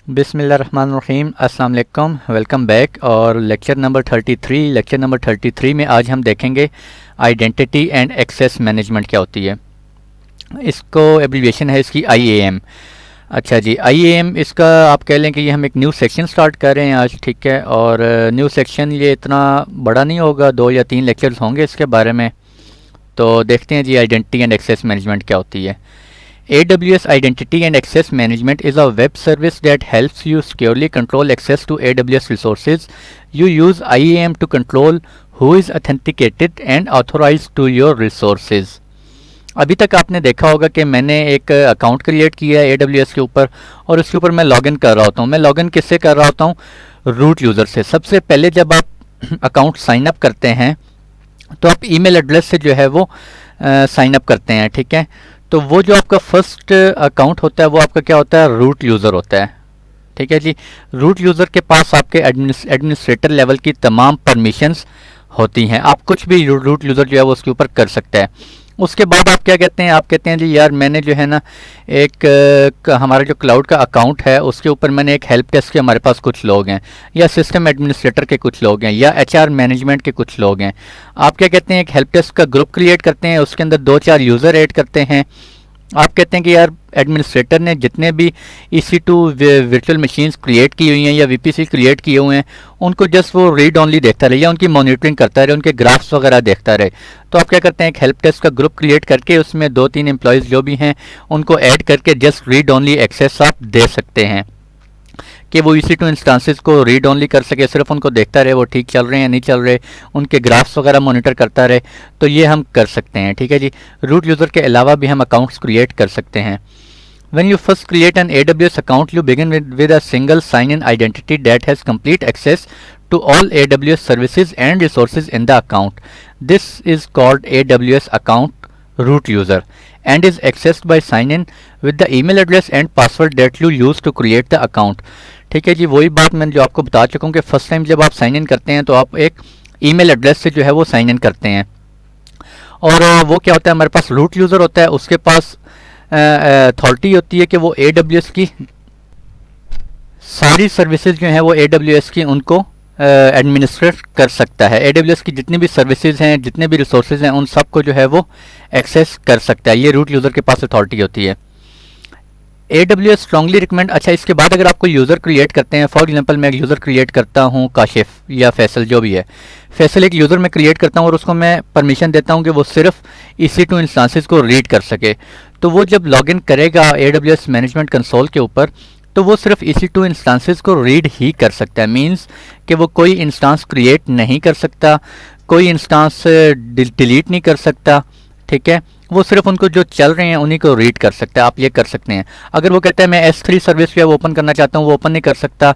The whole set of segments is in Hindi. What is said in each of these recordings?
बिस्मिल्लाहिर्रहमानिर्रहीम, अस्सलाम वालेकुम, वेलकम बैक। और लेक्चर नंबर 33 में आज हम देखेंगे आइडेंटिटी एंड एक्सेस मैनेजमेंट क्या होती है। इसको एब्रीविएशन है इसकी IAM। अच्छा जी, IAM इसका आप कह लें कि ये हम एक न्यू सेक्शन स्टार्ट कर रहे हैं आज, ठीक है। और न्यू सेक्शन ये इतना बड़ा नहीं होगा, 2 या 3 लेक्चर्स होंगे इसके बारे में। तो देखते हैं जी आइडेंटिटी एंड एक्सेस मैनेजमेंट क्या होती है। AWS Identity and Access Management is a web service that helps you securely control access to AWS resources. You use IAM to control who is authenticated and authorized to your resources. अभी तक आपने देखा होगा कि मैंने एक अकाउंट क्रिएट किया है AWS के ऊपर और उसके ऊपर मैं लॉगिन कर रहा होता हूँ। मैं लॉगिन किससे कर रहा होता हूँ? रूट यूज़र से। सबसे पहले जब आप अकाउंट साइन अप करते हैं तो आप ईमेल एड्रेस से जो है वो साइन अप करते हैं, ठीक है। तो वो जो आपका फर्स्ट अकाउंट होता है वो आपका क्या होता है? रूट यूज़र होता है, ठीक है जी। रूट यूज़र के पास आपके एडमिनिस्ट्रेटर लेवल की तमाम परमिशंस होती हैं। आप कुछ भी रूट यूज़र जो है वो उसके ऊपर कर सकता है। उसके बाद आप क्या कहते हैं? आप कहते हैं जी यार मैंने जो है ना एक हमारा जो क्लाउड का अकाउंट है उसके ऊपर मैंने एक हेल्प डेस्क के हमारे पास कुछ लोग हैं, या सिस्टम एडमिनिस्ट्रेटर के कुछ लोग हैं, या HR मैनेजमेंट के कुछ लोग हैं। आप क्या कहते हैं? एक हेल्प डेस्क का ग्रुप क्रिएट करते हैं, उसके अंदर 2-4 यूज़र ऐड करते हैं। आप कहते हैं कि यार एडमिनिस्ट्रेटर ने जितने भी EC2 वर्चुअल मशीन्स क्रिएट की हुई हैं या VPC क्रिएट किए हुए हैं उनको जस्ट वो रीड ऑनली देखता रहे या उनकी मॉनिटरिंग करता रहे, उनके ग्राफ्स वगैरह देखता रहे। तो आप क्या करते हैं? एक हेल्प डेस्क का ग्रुप क्रिएट करके उसमें 2-3 एम्प्लॉयज़ जो भी हैं उनको ऐड करके जस्ट रीड ऑनली एक्सेस आप दे सकते हैं कि वो EC2 इंस्टांसेस को रीड ऑनली कर सके, सिर्फ उनको देखता रहे वो ठीक चल रहे हैं या नहीं चल रहे, उनके ग्राफ्स वगैरह मॉनिटर करता रहे। तो ये हम कर सकते हैं, ठीक है जी। रूट यूज़र के अलावा भी हम अकाउंट्स क्रिएट कर सकते हैं। When you first create an AWS account, you begin with a single sign-in identity that has complete access to all AWS services and resources in the account. This is called AWS account root user and is accessed by sign-in with the email address and password that you use to create the account. ठीक है जी, वही बात मैंने जो आपको बता चुका हूँ कि फर्स्ट टाइम जब आप साइन इन करते हैं तो आप एक ईमेल एड्रेस से जो है वो साइन इन करते हैं। और वो क्या होता है? हमारे पास रूट यूज़र होता है, उसके पास अथॉरिटी होती है कि वो AWS की सारी सर्विसेज जो हैं वो AWS की उनको एडमिनिस्ट्रेट कर सकता है। AWS की जितनी भी सर्विसेज हैं, जितने भी रिसोर्सेज हैं, उन सब को जो है वो एक्सेस कर सकता है। ये रूट यूज़र के पास अथॉरिटी होती है। AWS strongly recommend. अच्छा, इसके बाद अगर आप कोई यूज़र क्रिएट करते हैं, फॉर एग्जांपल मैं एक यूज़र क्रिएट करता हूँ काशिफ या फैसल, जो भी है, फैसल एक यूज़र मैं क्रिएट करता हूँ और उसको मैं परमिशन देता हूँ कि वो सिर्फ EC2 इंस्टांसेस को रीड कर सके। तो वो जब लॉगिन करेगा AWS मैनेजमेंट कंसोल के ऊपर तो वो सिर्फ EC2 इंस्टांसेस को रीड ही कर सकता है। मीन्स कि वो कोई इंस्टांस क्रिएट नहीं कर सकता, कोई इंस्टांस डिलीट नहीं कर सकता, ठीक है। वो सिर्फ उनको जो चल रहे हैं उन्हीं को रीड कर सकता है। आप ये कर सकते हैं। अगर वो कहता है मैं S3 सर्विस जो है वो ओपन करना चाहता हूँ, वो ओपन नहीं कर सकता,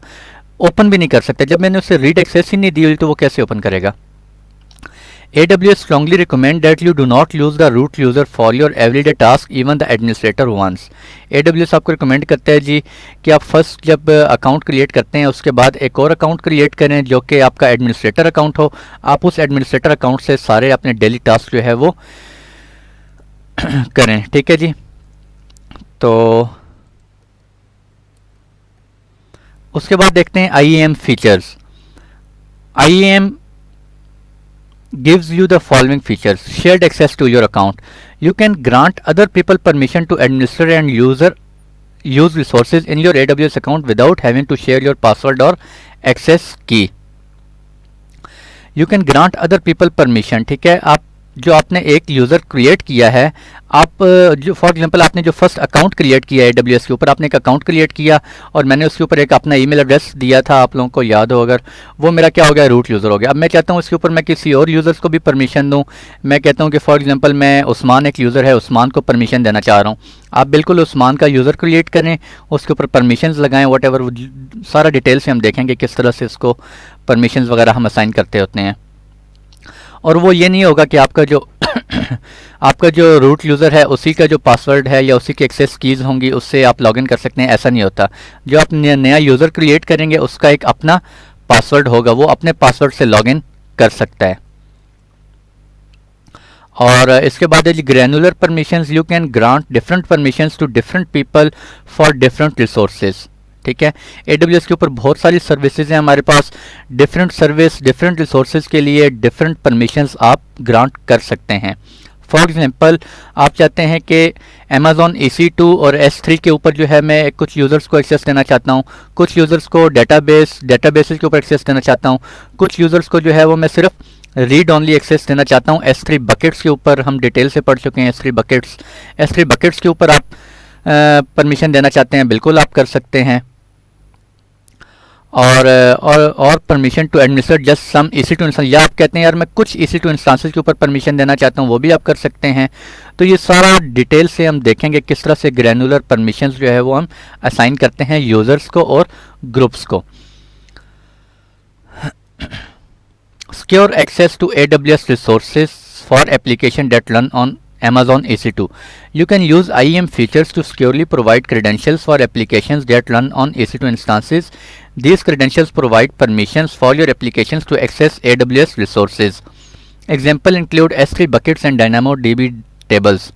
ओपन भी नहीं कर सकता। जब मैंने उसे रीड एक्सेस ही नहीं दी हुई तो वो कैसे ओपन करेगा? AWS strongly recommend that you do not use the root user for your everyday task, even the administrator wants. AWS आपको रिकमेंड करता है जी कि आप फर्स्ट जब अकाउंट क्रिएट करते हैं उसके बाद एक और अकाउंट क्रिएट करें जो कि आपका एडमिनिस्ट्रेटर अकाउंट हो। आप उस एडमिनिस्ट्रेटर अकाउंट से सारे अपने डेली टास्क जो है वो करें, ठीक है जी। तो उसके बाद देखते हैं IAM features. IAM gives you the following features: shared access to your account. You can grant other people permission to administer and use resources in your AWS account without having to share your password or access key. You can grant other people permission, ठीक है। आप जो आपने एक यूज़र क्रिएट किया है, आप जो फॉर एग्जांपल आपने जो फर्स्ट अकाउंट क्रिएट किया है AWS के ऊपर, आपने एक अकाउंट क्रिएट किया और मैंने उसके ऊपर एक अपना ईमेल एड्रेस दिया था, आप लोगों को याद हो अगर, वो मेरा क्या हो गया? रूट यूज़र हो गया। अब मैं चाहता हूँ उसके ऊपर मैं किसी और यूज़र्स को भी परमिशन दूँ। मैं कहता हूँ कि फॉर एग्जांपल मैं उस्मान एक यूज़र है, उस्मान को परमिशन देना चाह रहा हूँ। आप बिल्कुल उस्मान का यूज़र क्रिएट करें, उसके ऊपर परमिशंस लगाएं, वट एवर, सारा डिटेल से हम देखेंगे किस तरह से इसको परमिशंस वगैरह हम असाइन करते होते हैं। और वो ये नहीं होगा कि आपका जो आपका जो रूट यूज़र है उसी का जो पासवर्ड है या उसी की एक्सेस कीज़ होंगी उससे आप लॉगिन कर सकते हैं, ऐसा नहीं होता। जो आप नया यूज़र क्रिएट करेंगे उसका एक अपना पासवर्ड होगा, वो अपने पासवर्ड से लॉगिन कर सकता है। और इसके बाद है granular permissions. You can grant different permissions to different people for different resources, ठीक है। AWS के ऊपर बहुत सारी सर्विसेज हैं हमारे पास, डिफरेंट सर्विस डिफरेंट रिसोर्सेज के लिए डिफरेंट परमिशंस आप ग्रांट कर सकते हैं। फॉर एग्जांपल आप चाहते हैं कि Amazon EC2 और S3 के ऊपर जो है मैं कुछ यूज़र्स को एक्सेस देना चाहता हूँ, कुछ यूज़र्स को डेटाबेसेस के ऊपर एक्सेस देना चाहता हूँ, कुछ यूज़र्स को जो है वो मैं सिर्फ रीड ओनली एक्सेस देना चाहता हूँ। S3 बकेट्स के ऊपर हम डिटेल से पढ़ चुके हैं। S3 बकेट्स के ऊपर आप परमिशन देना चाहते हैं, बिल्कुल आप कर सकते हैं। और permission to administer just some EC2 instance, या आप कहते हैं यार मैं कुछ EC2 इंस्टांसेस के ऊपर परमिशन देना चाहता हूँ, वो भी आप कर सकते हैं। तो ये सारा डिटेल से हम देखेंगे किस तरह से ग्रैनुलर परमिशंस जो है वो हम असाइन करते हैं यूज़र्स को और ग्रुप्स को। Secure access to AWS resources for application that run on Amazon EC2. You can use IAM features to securely provide credentials for applications that run on EC2 instances. These credentials provide permissions for your applications to access AWS resources. Example include S3 buckets and DynamoDB tables.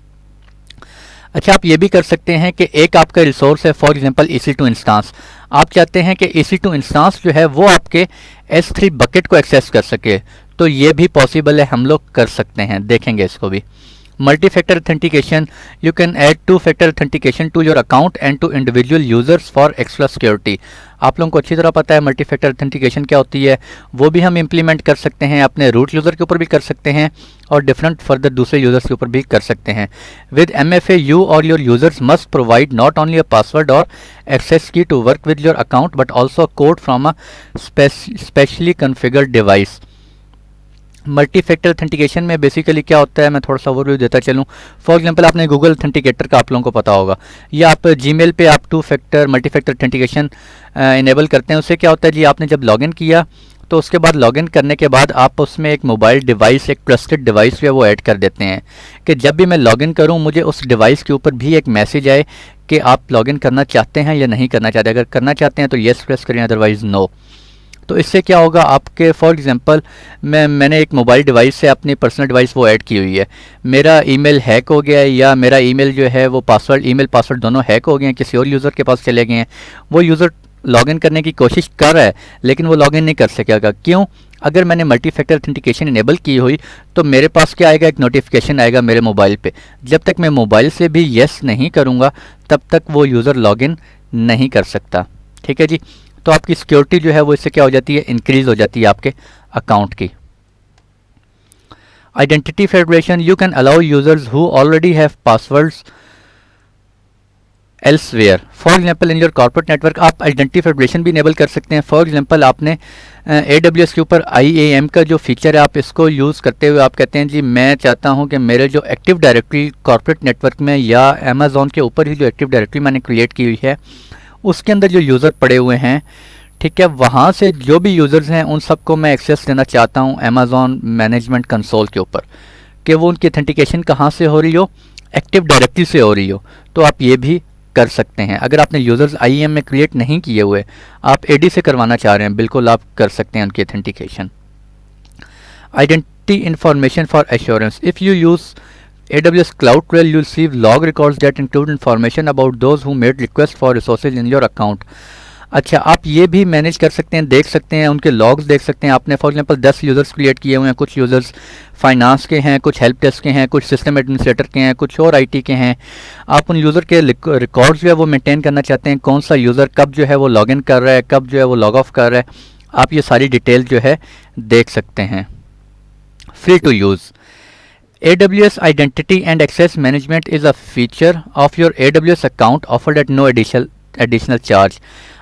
अच्छा, आप ये भी कर सकते हैं कि एक आपका रिसोर्स है, फॉर एग्जांपल EC2 इंस्टांस, आप चाहते हैं कि EC2 इंस्टांस जो है वो आपके S3 बकेट को एक्सेस कर सके, तो ये भी पॉसिबल है, हम लोग कर सकते हैं, देखेंगे इसको भी। Multi factor authentication, you can add 2 factor authentication to your account and to individual users for extra security. आप लोगों को अच्छी तरह पता है मल्टी फैक्टर ऑथेंटिकेशन क्या होती है, वो भी हम इम्प्लीमेंट कर सकते हैं, अपने रूट यूज़र के ऊपर भी कर सकते हैं और डिफरेंट फर्दर दूसरे यूज़र्स के ऊपर भी कर सकते हैं। विद MFA यू और your users must provide not only a password और access key to work with your account but also code from a specially configured device. Multi factor authentication में बेसिकली क्या होता है, मैं थोड़ा सा ओवरव्यू देता चलूँ। फॉर एग्जांपल आपने गूगल ऑथेंटिकेटर का आप लोगों को पता होगा, या आप जीमेल पे आप मल्टी फैक्टर ऑथेंटिकेशन इनेबल करते हैं। उससे क्या होता है जी, आपने जब लॉगिन किया तो उसके बाद लॉगिन करने के बाद आप उसमें एक मोबाइल डिवाइस, एक ट्रस्टेड डिवाइस जो है वो ऐड कर देते हैं कि जब भी मैं लॉगिन करूँ मुझे उस डिवाइस के ऊपर भी एक मैसेज आए कि आप लॉगिन करना चाहते हैं या नहीं करना चाहते। अगर करना चाहते हैं तो येस प्रेस करें, अदरवाइज़ नो। तो इससे क्या होगा, आपके फॉर एग्जांपल मैंने एक मोबाइल डिवाइस से अपनी पर्सनल डिवाइस वो ऐड की हुई है, मेरा ईमेल हैक हो गया है या मेरा ईमेल जो है वो ईमेल पासवर्ड दोनों हैक हो गए हैं, किसी और यूज़र के पास चले गए हैं, वो यूज़र लॉगिन करने की कोशिश कर रहा है लेकिन वो लॉगिन नहीं कर सकेगा। क्यों? अगर मैंने मल्टी फैक्टर ऑथेंटिकेशन इनेबल की हुई तो मेरे पास क्या आएगा, एक नोटिफिकेशन आएगा मेरे मोबाइल पे। जब तक मैं मोबाइल से भी येस नहीं करूँगा तब तक वो यूज़र लॉगिन नहीं कर सकता। ठीक है जी, तो आपकी सिक्योरिटी जो है वो इससे क्या हो जाती है, इंक्रीज हो जाती है आपके अकाउंट की। Identity federation, you can allow users who already have passwords elsewhere. For example in your corporate network आप आइडेंटिटी फेडरेशन भी इनेबल कर सकते हैं। फॉर एग्जांपल आपने AWS के ऊपर IAM का जो फीचर है आप इसको यूज़ करते हुए आप कहते हैं जी मैं चाहता हूं कि मेरे जो एक्टिव डायरेक्टरी कॉर्पोरेट नेटवर्क में या Amazon के ऊपर ही जो एक्टिव डायरेक्टरी मैंने क्रिएट की हुई है उसके अंदर जो यूज़र पड़े हुए हैं, ठीक है, वहाँ से जो भी यूज़र्स हैं उन सबको मैं एक्सेस देना चाहता हूँ Amazon मैनेजमेंट कंसोल के ऊपर, कि वो उनकी ऑथेंटिकेशन कहाँ से हो रही हो, एक्टिव डायरेक्टरी से हो रही हो। तो आप ये भी कर सकते हैं। अगर आपने यूज़र्स IAM में क्रिएट नहीं किए हुए, आप AD से करवाना चाह रहे हैं, बिल्कुल आप कर सकते हैं उनकी authentication. Identity information for assurance, if you use AWS CloudTrail, you'll receive log records that include information about those who made request for resources in your account. अच्छा, आप ये भी मैनेज कर सकते हैं, देख सकते हैं, उनके लॉग्स देख सकते हैं। आपने फॉर एग्जांपल 10 यूज़र्स क्रिएट किए हुए हैं, कुछ यूज़र्स फाइनेंस के हैं, कुछ हेल्प डेस्क के हैं, कुछ सिस्टम एडमिनिस्ट्रेटर के हैं, कुछ और IT के हैं। आप उन यूज़र के रिकॉर्ड्स जो है वो मेंटेन करना चाहते हैं, कौन सा यूज़र कब जो है वो लॉगिन कर रहा है, कब जो है वो लॉग ऑफ कर रहा है, आप ये सारी डिटेल जो है देख सकते हैं। Free to use AWS Identity and Access Management is a feature of your AWS account offered at no additional charge.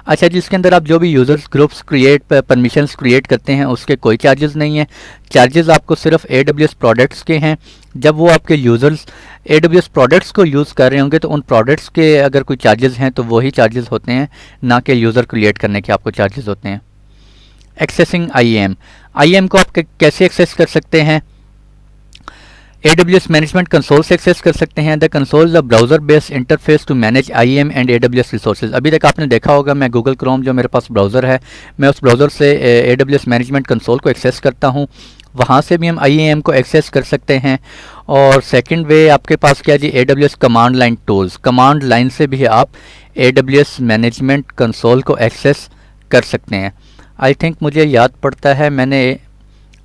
अच्छा जी, इसके अंदर आप जो भी यूज़र्स ग्रुप्स परमिशंस क्रिएट करते हैं उसके कोई चार्जेस नहीं है। चार्जेस आपको सिर्फ AWS प्रोडक्ट्स के हैं। जब वो आपके यूज़र्स AWS प्रोडक्ट्स को यूज़ कर रहे होंगे तो उन प्रोडक्ट्स के अगर कोई चार्जेस हैं तो वही चार्जेस होते हैं, ना कि यूज़र क्रिएट करने के आपको चार्जेस होते हैं। एक्सेसिंग IAM को आप कैसे एक्सेस कर सकते हैं? AWS मैनेजमेंट कंसोल से एक्सेस कर सकते हैं। The console is a browser based interface to manage IAM and AWS resources. अभी तक आपने देखा होगा मैं गूगल क्रोम जो मेरे पास ब्राउज़र है, मैं उस ब्राउज़र से AWS मैनेजमेंट कंसोल को एक्सेस करता हूँ, वहाँ से भी हम IAM को एक्सेस कर सकते हैं। और सेकंड वे आपके पास क्या जी, AWS command line tools, command line से भी आप AWS मैनेजमेंट कंसोल को एक्सेस कर सकते हैं। आई थिंक मुझे याद पड़ता है मैंने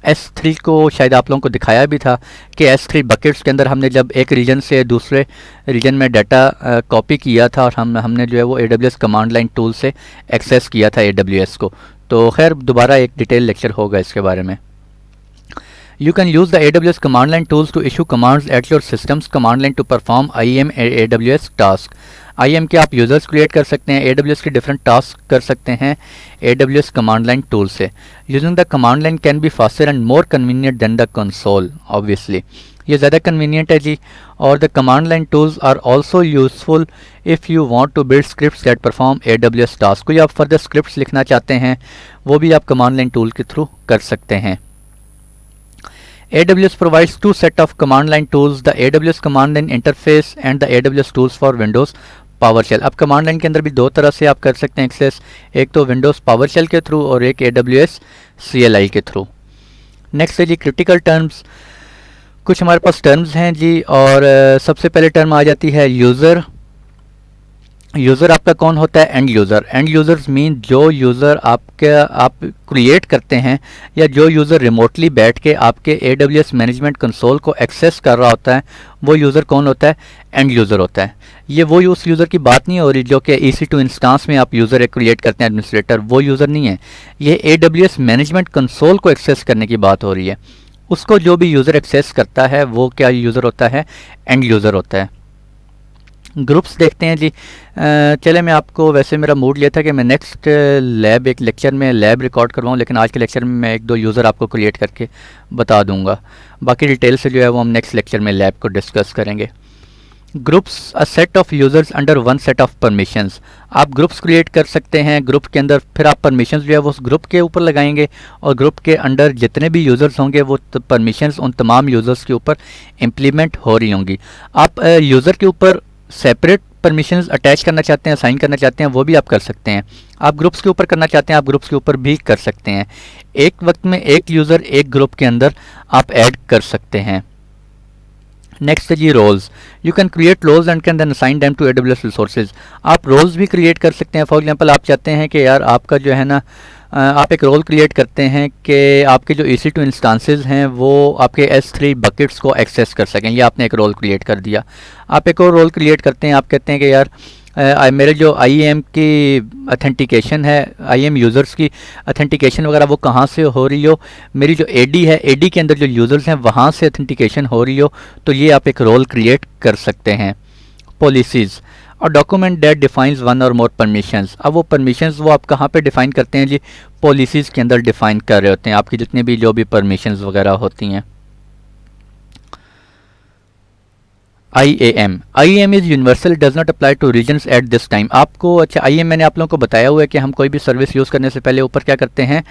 S3 को शायद आप लोगों को दिखाया भी था कि S3 बकेट्स के अंदर हमने जब एक रीजन से दूसरे रीजन में डाटा कॉपी किया था और हमने जो है वो AWS कमांड लाइन टूल से एक्सेस किया था AWS को। तो खैर दोबारा एक डिटेल लेक्चर होगा इसके बारे में। You can use the AWS command line tools to issue commands at your system's command line to perform IAM AWS task। IAM के आप यूज़र्स क्रिएट कर सकते हैं, AWS के डिफरेंट टास्क कर सकते हैं AWS कमांड लाइन टूल से। Using the command line can be faster and more convenient than the console. Obviously ये ज़्यादा कन्वीनियंट है जी। और the command line tools are also useful if you want to build scripts that perform AWS task. कोई आप फर्दर स्क्रिप्ट्स लिखना चाहते हैं वो भी आप कमांड लाइन टूल के थ्रू कर सकते हैं। AWS provides two set of command line tools, the AWS command line interface and the AWS tools for Windows PowerShell। अब कमांड लाइन के अंदर भी दो तरह से आप कर सकते हैं एक्सेस, एक तो Windows PowerShell के थ्रू और एक AWS CLI के थ्रू। नेक्स्ट है जी क्रिटिकल टर्म्स। कुछ हमारे पास टर्म्स हैं जी, और सबसे पहले टर्म आ जाती है यूज़र। यूज़र आपका कौन होता है? End user. End users mean जो यूज़र आप क्रिएट करते हैं या जो यूज़र रिमोटली बैठ के आपके AWS मैनेजमेंट कंसोल को एक्सेस कर रहा होता है वो यूज़र कौन होता है? एंड यूज़र होता है। ये वो उस यूज़र की बात नहीं हो रही जो कि EC2 इंस्टांस में आप यूज़र क्रिएट करते हैं एडमिनिस्ट्रेटर, वो यूज़र नहीं है। ये AWS मैनेजमेंट कंसोल को एक्सेस करने की बात हो रही है। उसको जो भी यूज़र एक्सेस करता है वो क्या यूज़र होता है? एंड यूज़र होता है। ग्रुप्स देखते हैं जी। चले मैं आपको, वैसे मेरा मूड लिया था कि मैं नेक्स्ट लैब एक लेक्चर में लैब रिकॉर्ड करवाऊँ, लेकिन आज के लेक्चर में मैं एक दो यूज़र आपको क्रिएट करके बता दूंगा। बाकी डिटेल से जो है वो हम नेक्स्ट लेक्चर में लैब को डिस्कस करेंगे। Groups a set of users under one set of permissions. आप ग्रुप्स क्रिएट कर सकते हैं, ग्रुप के अंदर फिर आप परमिशंस जो है वो उस ग्रुप के ऊपर लगाएंगे और ग्रुप के अंडर जितने भी यूज़र्स होंगे वो परमिशंस उन तमाम यूज़र्स के ऊपर इम्प्लीमेंट हो रही होंगी। आप यूज़र के ऊपर सेपरेट परमिशंस अटैच करना चाहते हैं, असाइन करना चाहते हैं, वो भी आप कर सकते हैं। आप ग्रुप्स के ऊपर करना चाहते हैं, आप ग्रुप्स के ऊपर भी कर सकते हैं। एक वक्त में एक यूज़र एक ग्रुप के अंदर आप ऐड कर सकते हैं। नेक्स्ट है जी roles. You can create roles and can then assign them to AWS resources. आप रोल्स भी क्रिएट कर सकते हैं। फॉर एग्जांपल आप चाहते हैं कि यार आपका जो है ना, आप एक रोल क्रिएट करते हैं कि आपके जो EC2 इंस्टांसेस हैं वो आपके S3 बकेट्स को एक्सेस कर सकें। ये आपने एक रोल क्रिएट कर दिया। आप एक और रोल क्रिएट करते हैं, आप कहते हैं कि यार मेरे जो IAM की अथेंटिकेशन है, IAM यूज़र्स की अथेंटिकेशन वगैरह वो कहाँ से हो रही हो, मेरी जो AD है, AD के अंदर जो यूज़र्स हैं वहाँ से अथेंटिकेशन हो रही हो, तो ये आप एक रोल क्रिएट कर सकते हैं। पॉलिसीज़ और डॉक्यूमेंट दैट डिफाइंस वन और मोर परमिशंस। अब वो परमिशंस वो आप कहाँ पे डिफ़ाइन करते हैं जी? पॉलिसीज़ के अंदर डिफ़ाइन कर रहे होते हैं आपकी जितनी भी जो भी परमिशंस वगैरह होती हैं। IAM is universal, does not apply two reasons at this time. आपको अच्छा IAM मैंने आप लोगों को बताया हुआ है कि हम कोई भी सर्विस यूज़ करने से पहले ऊपर क्या करते हैं?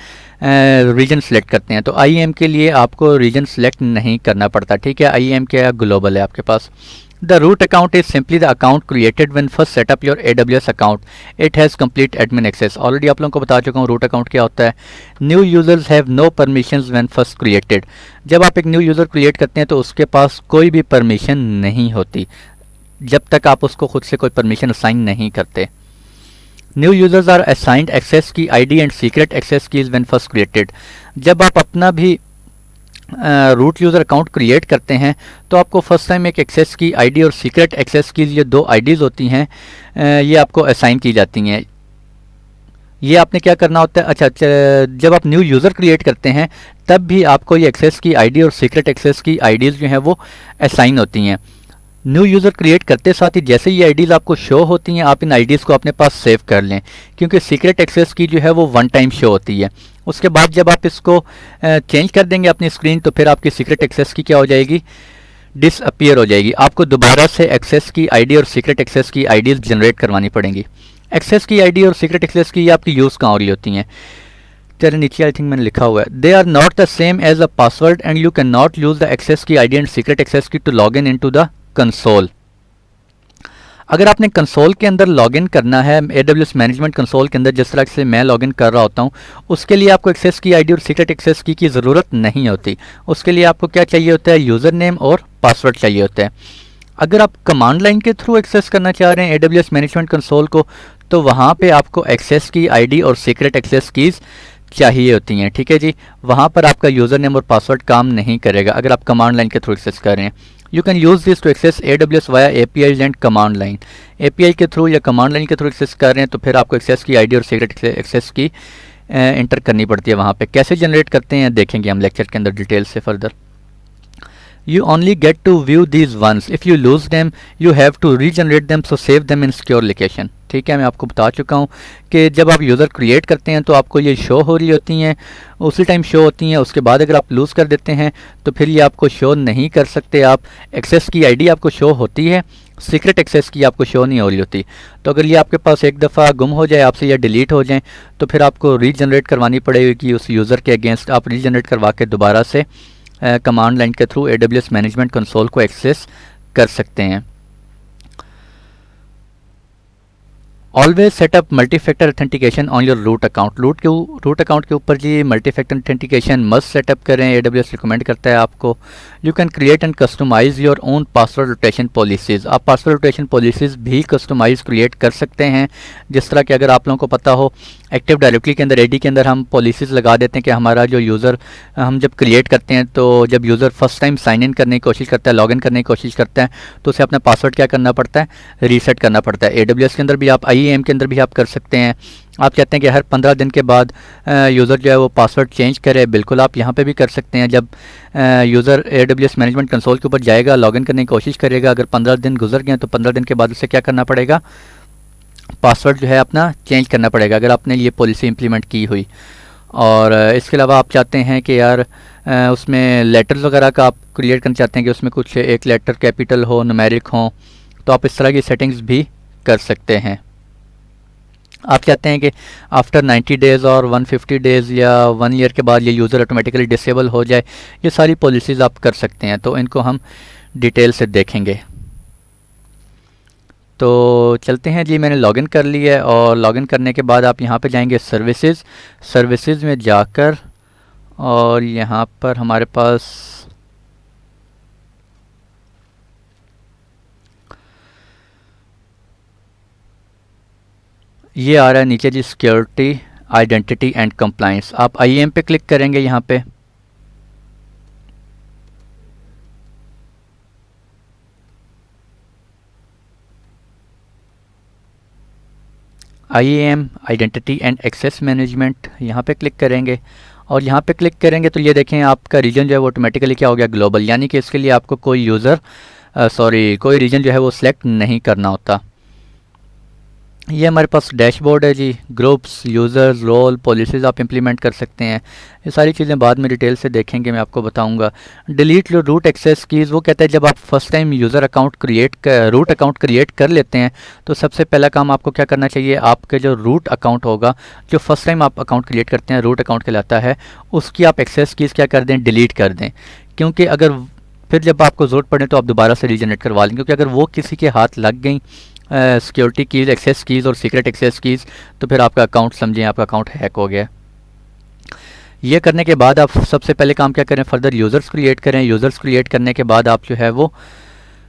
रीजन सेलेक्ट करते हैं। तो IAM के लिए आपको रीजन सेलेक्ट नहीं करना पड़ता, ठीक है। IAM क्या ग्लोबल है आपके पास। The root account is simply the account created when first set up your AWS account. It has complete admin access. Already आप लोगों को बता चुका हूँ root account क्या होता है। New users have no permissions when first created. जब आप एक new user create करते हैं तो उसके पास कोई भी permission नहीं होती जब तक आप उसको खुद से कोई permission assign नहीं करते। New users are assigned access key ID and secret access keys when first created. जब आप अपना भी रूट यूज़र अकाउंट क्रिएट करते हैं तो आपको फर्स्ट टाइम एक एक्सेस की आईडी और सीक्रेट एक्सेस की ये दो आईडीज़ होती हैं, ये आपको असाइन की जाती हैं। ये आपने क्या करना होता है? अच्छा, जब आप न्यू यूज़र क्रिएट करते हैं तब भी आपको ये एक्सेस की आईडी और सीक्रेट एक्सेस की आईडीज़ जो हैं वो असाइन होती हैं। न्यू यूज़र क्रिएट करते साथ ही जैसे ये आईडीज़ आपको शो होती हैं आप इन आईडीज़ को अपने पास सेव कर लें, क्योंकि सीक्रेट एक्सेस की जो है वो वन टाइम शो होती है। उसके बाद जब आप इसको चेंज कर देंगे अपनी स्क्रीन तो फिर आपकी सीक्रेट एक्सेस की क्या हो जाएगी? डिसअपीयर हो जाएगी। आपको दोबारा से एक्सेस की आईडी और सीक्रेट एक्सेस की आईडीज़ जनरेट करवानी पड़ेंगी। एक्सेस की आईडी और सीक्रेट एक्सेस की आपकी यूज़ कहाँ हो रही होती हैं? तेरे नीचे आई थिंक मैंने लिखा हुआ है, they are not the same as a password and you can not use the access key ID and secret access key to log in to the console. अगर आपने कंसोल के अंदर लॉगिन करना है AWS मैनेजमेंट कंसोल के अंदर, जिस तरह से मैं लॉगिन कर रहा होता हूँ, उसके लिए आपको एक्सेस की आईडी और सीक्रेट एक्सेस की ज़रूरत नहीं होती। उसके लिए आपको क्या चाहिए होता है? यूज़र नेम और पासवर्ड चाहिए होता है। अगर आप कमांड लाइन के थ्रू एक्सेस करना चाह रहे हैं AWS मैनेजमेंट कंसोल को, तो वहाँ पे आपको एक्सेस की आईडी और सीक्रेट एक्सेस कीज़ चाहिए होती हैं, ठीक है जी। वहाँ पर आपका यूज़र नेम और पासवर्ड काम नहीं करेगा अगर आप कमांड लाइन के थ्रू एक्सेस कर रहे हैं। You can use this to access AWS via APIs and command line. API के थ्रू या कमांड लाइन के थ्रू एक्सेस कर रहे हैं तो फिर आपको एक्सेस की आईडी और सीक्रेट एक्सेस की इंटर करनी पड़ती है वहाँ पे। कैसे जनरेट करते हैं देखेंगे हम लेक्चर के अंदर डिटेल से further. You only get to view these once. If you lose them, you have to regenerate them, so save them in secure location. ठीक है, मैं आपको बता चुका हूँ कि जब आप यूज़र क्रिएट करते हैं तो आपको ये शो हो रही होती हैं, उसी टाइम शो होती हैं। उसके बाद अगर आप लूज़ कर देते हैं तो फिर ये आपको शो नहीं कर सकते। आप एक्सेस की आईडी आपको शो होती है, सीक्रेट एक्सेस की आपको शो नहीं हो रही होती। तो अगर ये आपके पास एक दफ़ा गुम हो जाए आपसे या डिलीट हो जाए तो फिर आपको रीजनरेट करवानी पड़ेगी उस यूज़र के अगेंस्ट। आप रीजनरेट करवा के दोबारा से कमांड लाइन के थ्रू AWS मैनेजमेंट कंसोल को एक्सेस कर सकते हैं। Always setup multi factor authentication on your root account. Root account के ऊपर जी multi factor authentication must setup करें, AWS रिकमेंड करता है आपको। You can create and customise your own password rotation policies. आप पासवर्ड रोटेशन पॉलिसीज़ भी कस्टमाइज क्रिएट कर सकते हैं। जिस तरह कि अगर आप लोगों को पता हो एक्टिव डायरेक्टरी के अंदर AD के अंदर हम पॉलिसीज़ लगा देते हैं कि हमारा जो यूज़र हम जब क्रिएट करते हैं तो जब user first time sign in करने की कोशिश करता है, लॉगिन करने की कोशिश करता है, तो उसे अपना पासवर्ड क्या करना पड़ता है, रीसेट करना पड़ता है। AWS के अंदर भी आप IAM के अंदर भी आप कर सकते हैं। आप चाहते हैं कि हर 15 दिन के बाद यूज़र जो है वो पासवर्ड चेंज करे, बिल्कुल आप यहाँ पे भी कर सकते हैं। जब यूज़र AWS मैनेजमेंट कंसोल के ऊपर जाएगा, लॉगिन करने की कोशिश करेगा, अगर 15 दिन गुजर गए तो 15 दिन के बाद उसे क्या करना पड़ेगा, पासवर्ड जो है अपना चेंज करना पड़ेगा अगर आपने ये पॉलिसी इंप्लीमेंट की हुई। और इसके अलावा आप चाहते हैं कि यार उसमें लेटर्स वगैरह का आप क्रिएट करना चाहते हैं कि उसमें कुछ एक लेटर कैपिटल हो, न्यूमेरिक हो, तो आप इस तरह की सेटिंग्स भी कर सकते हैं। आप चाहते हैं कि आफ्टर 90 डेज़ और 150 डेज़ या 1 ईयर के बाद ये यूज़र ऑटोमेटिकली डिसेबल हो जाए, ये सारी पॉलिसीज़ आप कर सकते हैं। तो इनको हम डिटेल से देखेंगे। तो चलते हैं जी, मैंने लॉगिन कर लिया है और लॉगिन करने के बाद आप यहाँ पे जाएंगे सर्विसेज में जाकर, और यहाँ पर हमारे पास ये आ रहा है नीचे जी, सिक्योरिटी आइडेंटिटी एंड कंप्लायंस। आप IAM पे क्लिक करेंगे। यहाँ पे IAM identity and access management, यहाँ पे क्लिक करेंगे। और यहाँ पे क्लिक करेंगे तो ये देखें आपका रीजन जो है वो ऑटोमेटिकली क्या हो गया, ग्लोबल। यानी कि इसके लिए आपको कोई कोई रीजन जो है वो सिलेक्ट नहीं करना होता। ये हमारे पास डैशबोर्ड है जी, ग्रुप्स, यूज़र्स, रोल, पॉलिसीज़ आप इंप्लीमेंट कर सकते हैं। ये सारी चीज़ें बाद में डिटेल से देखेंगे, मैं आपको बताऊंगा। Delete your root access keys, वो कहता है जब आप first time user root account create कर लेते हैं तो सबसे पहला काम आपको क्या करना चाहिए, आपके जो रूट अकाउंट होगा, जो फर्स्ट टाइम आप अकाउंट क्रिएट करते हैं, रूट अकाउंट कहलाता है, उसकी आप एक्सेस कीज़ क्या कर दें, डिलीट कर दें। क्योंकि अगर फिर जब आपको ज़रूरत पड़े तो आप दोबारा से रीजनरेट करवा लें, क्योंकि अगर वो किसी के हाथ लग गई सिक्योरिटी कीज़, एक्सेस कीज़ और सीक्रेट एक्सेस कीज़, तो फिर आपका अकाउंट समझें आपका अकाउंट हैक हो गया। ये करने के बाद आप सबसे पहले काम क्या करें, फर्दर यूज़र्स क्रिएट करें। यूज़र्स क्रिएट करने के बाद आप जो है वो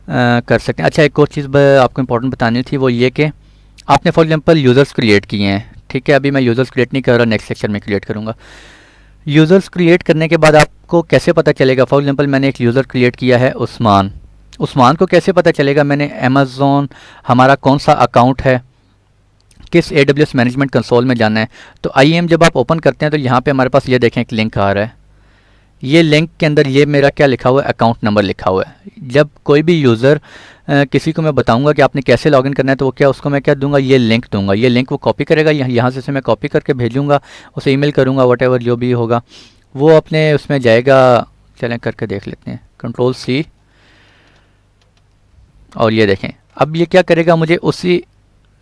कर सकते हैं। अच्छा, एक और चीज़ आपको इंपॉर्टेंट बतानी थी, वो ये कि आपने फॉर एग्जांपल यूज़र्स क्रिएट किए हैं, ठीक है। अभी मैं यूज़र्स क्रिएट नहीं कर रहा, नेक्स्ट सेक्शन में क्रिएट करूँगा। यूज़र्स क्रिएट करने के बाद आपको कैसे पता चलेगा, फॉर एग्जांपल मैंने एक यूज़र क्रिएट किया है उस्मान को कैसे पता चलेगा मैंने अमेज़ॉन, हमारा कौन सा अकाउंट है, किस AWS मैनेजमेंट कंसोल में जाना है। तो IAM जब आप ओपन करते हैं तो यहाँ पे हमारे पास ये देखें एक लिंक आ रहा है। ये लिंक के अंदर ये मेरा क्या लिखा हुआ है, अकाउंट नंबर लिखा हुआ है। जब कोई भी यूज़र किसी को मैं बताऊंगा कि आपने कैसे लॉगिन करना है तो वो क्या, उसको मैं क्या दूंगा, ये लिंक दूंगा। ये लिंक वो कॉपी करेगा, यहाँ से मैं कॉपी करके भेजूँगा, उसे ईमेल करूँगा, वट जो भी होगा वो अपने उसमें जाएगा। चलें करके देख लेते हैं, Ctrl+C, और ये देखें अब ये क्या करेगा, मुझे उसी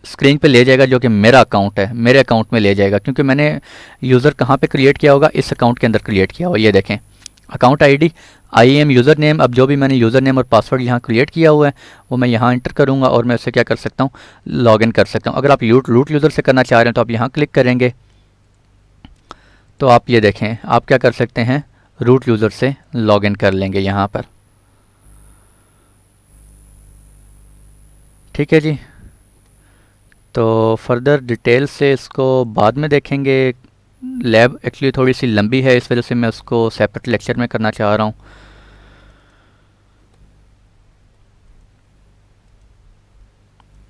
स्क्रीन पे ले जाएगा जो कि मेरा अकाउंट है, मेरे अकाउंट में ले जाएगा, क्योंकि मैंने यूज़र कहाँ पे क्रिएट किया होगा, इस अकाउंट के अंदर क्रिएट किया होगा। ये देखें account ID, IAM user name. अब जो भी मैंने यूज़र नेम और पासवर्ड यहाँ क्रिएट किया हुआ है वो मैं यहाँ इंटर करूँगा और मैं उससे क्या कर सकता हूँ, लॉगिन कर सकता हूँ। अगर आप रूट यूज़र से करना चाह रहे हैं तो आप यहाँ क्लिक करेंगे तो आप ये देखें आप क्या कर सकते हैं, रूट यूज़र से लॉगिन कर लेंगे यहाँ पर। ठीक है जी। तो फर्दर डिटेल से इसको बाद में देखेंगे। लैब एक्चुअली थोड़ी सी लंबी है, इस वजह से मैं उसको सेपरेट लेक्चर में करना चाह रहा हूँ।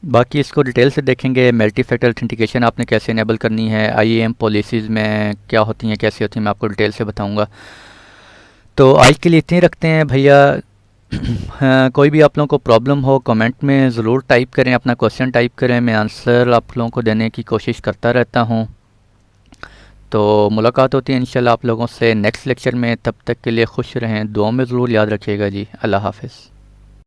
बाकी इसको डिटेल से देखेंगे। मल्टी फैक्टर ऑथेंटिकेशन आपने कैसे इनेबल करनी है, आईएएम पॉलिसीज़ में क्या होती हैं, कैसी होती हैं, मैं आपको डिटेल से बताऊंगा। तो आज के लिए इतने ही रखते हैं भैया। हाँ, कोई भी आप लोगों को प्रॉब्लम हो कमेंट में ज़रूर टाइप करें, अपना क्वेश्चन टाइप करें, मैं आंसर आप लोगों को देने की कोशिश करता रहता हूँ। तो मुलाकात होती है इंशाल्लाह आप लोगों से नेक्स्ट लेक्चर में। तब तक के लिए खुश रहें, दुआ में ज़रूर याद रखिएगा जी। अल्लाह हाफ़िज़।